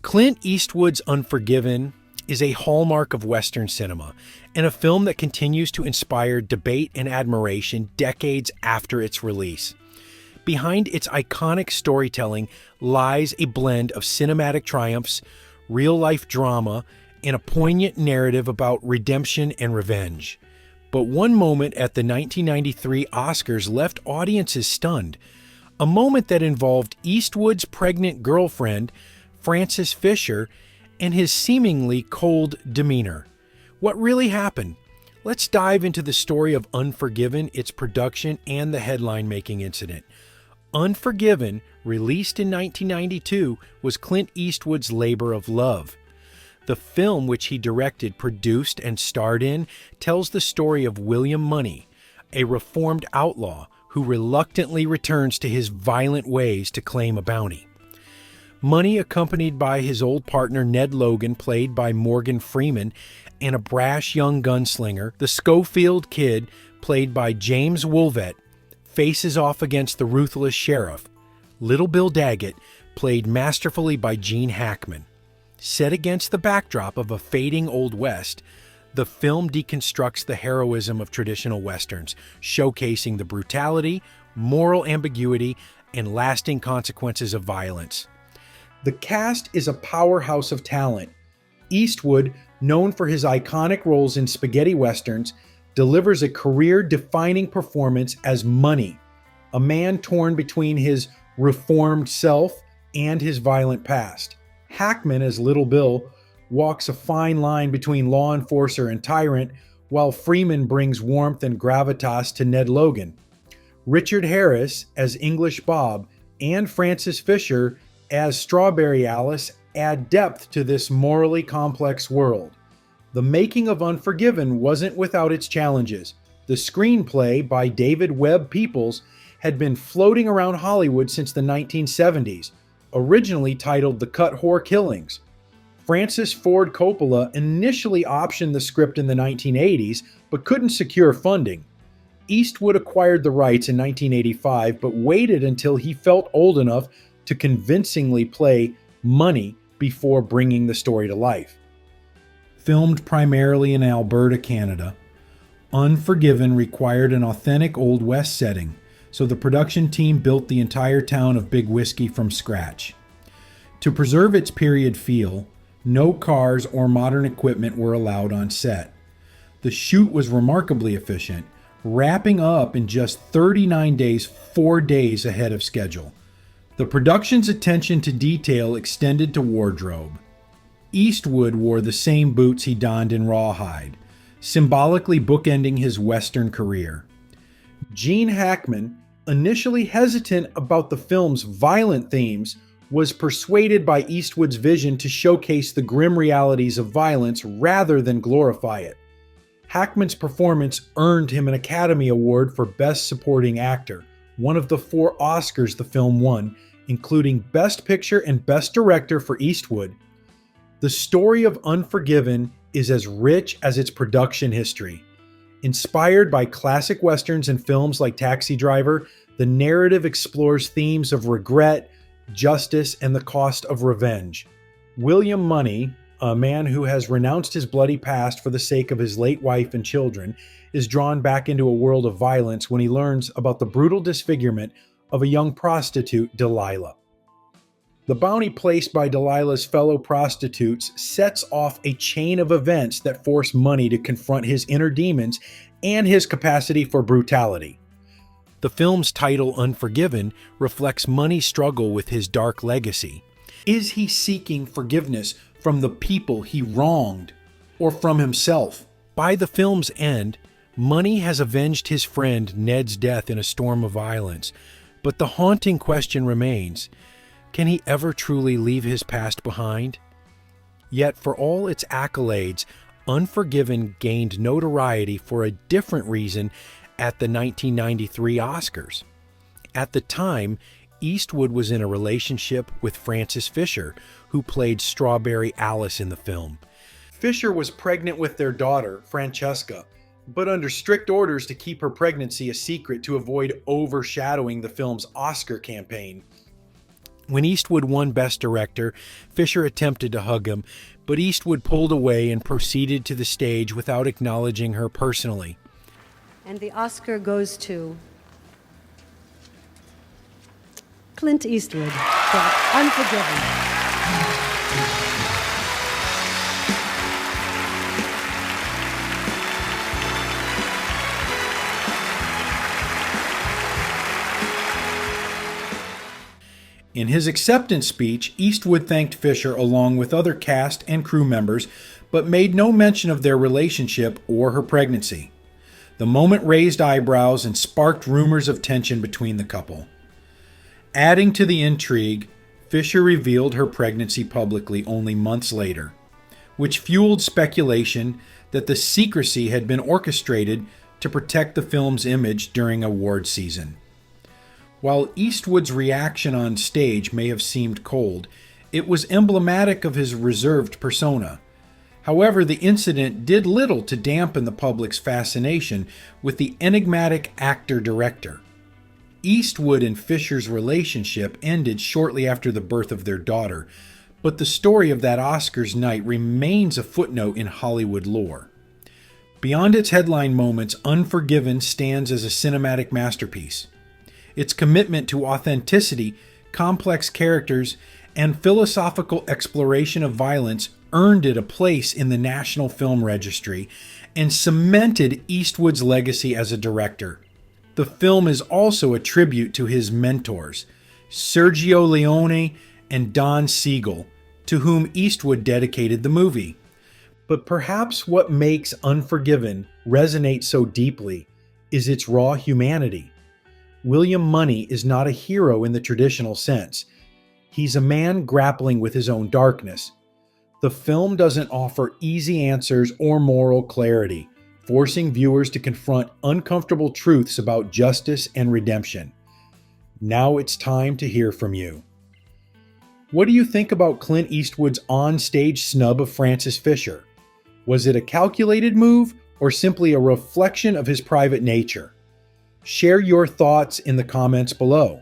Clint Eastwood's Unforgiven is a hallmark of Western cinema and a film that continues to inspire debate and admiration decades after its release. Behind its iconic storytelling lies a blend of cinematic triumphs, real-life drama, and a poignant narrative about redemption and revenge. But one moment at the 1993 Oscars left audiences stunned. A moment that involved Eastwood's pregnant girlfriend, Frances Fisher, and his seemingly cold demeanor. What really happened? Let's dive into the story of Unforgiven, its production, and the headline-making incident. Unforgiven, released in 1992, was Clint Eastwood's labor of love. The film, which he directed, produced, and starred in, tells the story of William Money, a reformed outlaw who reluctantly returns to his violent ways to claim a bounty. Money, accompanied by his old partner Ned Logan, played by Morgan Freeman, and a brash young gunslinger, the Schofield Kid, played by James Woolvett, faces off against the ruthless sheriff, Little Bill Daggett, played masterfully by Gene Hackman. Set against the backdrop of a fading Old West, the film deconstructs the heroism of traditional Westerns, showcasing the brutality, moral ambiguity, and lasting consequences of violence. The cast is a powerhouse of talent. Eastwood, known for his iconic roles in spaghetti westerns, delivers a career-defining performance as Money, a man torn between his reformed self and his violent past. Hackman, as Little Bill, walks a fine line between law enforcer and tyrant, while Freeman brings warmth and gravitas to Ned Logan. Richard Harris, as English Bob, and Frances Fisher, as Strawberry Alice, add depth to this morally complex world. The making of Unforgiven wasn't without its challenges. The screenplay, by David Webb Peoples, had been floating around Hollywood since the 1970s, originally titled The Cut Whore Killings. Francis Ford Coppola initially optioned the script in the 1980s, but couldn't secure funding. Eastwood acquired the rights in 1985, but waited until he felt old enough to convincingly play Money before bringing the story to life. Filmed primarily in Alberta, Canada, Unforgiven required an authentic Old West setting, so the production team built the entire town of Big Whiskey from scratch. To preserve its period feel, no cars or modern equipment were allowed on set. The shoot was remarkably efficient, wrapping up in just 39 days, 4 days ahead of schedule. The production's attention to detail extended to wardrobe. Eastwood wore the same boots he donned in Rawhide, symbolically bookending his Western career. Gene Hackman, initially hesitant about the film's violent themes, was persuaded by Eastwood's vision to showcase the grim realities of violence rather than glorify it. Hackman's performance earned him an Academy Award for Best Supporting Actor, one of the 4 Oscars the film won, including Best Picture and Best Director for Eastwood. The story of Unforgiven is as rich as its production history. Inspired by classic westerns and films like Taxi Driver, the narrative explores themes of regret, justice, and the cost of revenge. William Money, a man who has renounced his bloody past for the sake of his late wife and children, is drawn back into a world of violence when he learns about the brutal disfigurement of a young prostitute, Delilah. The bounty placed by Delilah's fellow prostitutes sets off a chain of events that force Money to confront his inner demons and his capacity for brutality. The film's title, Unforgiven, reflects Money's struggle with his dark legacy. Is he seeking forgiveness from the people he wronged, or from himself? By the film's end, Money has avenged his friend Ned's death in a storm of violence, but the haunting question remains: can he ever truly leave his past behind? Yet, for all its accolades, Unforgiven gained notoriety for a different reason at the 1993 Oscars. At the time, Eastwood was in a relationship with Frances Fisher, who played Strawberry Alice in the film. Fisher was pregnant with their daughter, Francesca, but under strict orders to keep her pregnancy a secret to avoid overshadowing the film's Oscar campaign. When Eastwood won Best Director, Fisher attempted to hug him, but Eastwood pulled away and proceeded to the stage without acknowledging her personally. And the Oscar goes to Clint Eastwood for Unforgiven. In his acceptance speech, Eastwood thanked Fisher along with other cast and crew members, but made no mention of their relationship or her pregnancy. The moment raised eyebrows and sparked rumors of tension between the couple. Adding to the intrigue, Fisher revealed her pregnancy publicly only months later, which fueled speculation that the secrecy had been orchestrated to protect the film's image during award season. While Eastwood's reaction on stage may have seemed cold, it was emblematic of his reserved persona. However, the incident did little to dampen the public's fascination with the enigmatic actor-director. Eastwood and Fisher's relationship ended shortly after the birth of their daughter, but the story of that Oscars night remains a footnote in Hollywood lore. Beyond its headline moments, Unforgiven stands as a cinematic masterpiece. Its commitment to authenticity, complex characters, and philosophical exploration of violence earned it a place in the National Film Registry and cemented Eastwood's legacy as a director. The film is also a tribute to his mentors, Sergio Leone and Don Siegel, to whom Eastwood dedicated the movie. But perhaps what makes Unforgiven resonate so deeply is its raw humanity. William Money is not a hero in the traditional sense. He's a man grappling with his own darkness. The film doesn't offer easy answers or moral clarity, forcing viewers to confront uncomfortable truths about justice and redemption. Now it's time to hear from you. What do you think about Clint Eastwood's on-stage snub of Frances Fisher? Was it a calculated move or simply a reflection of his private nature? Share your thoughts in the comments below.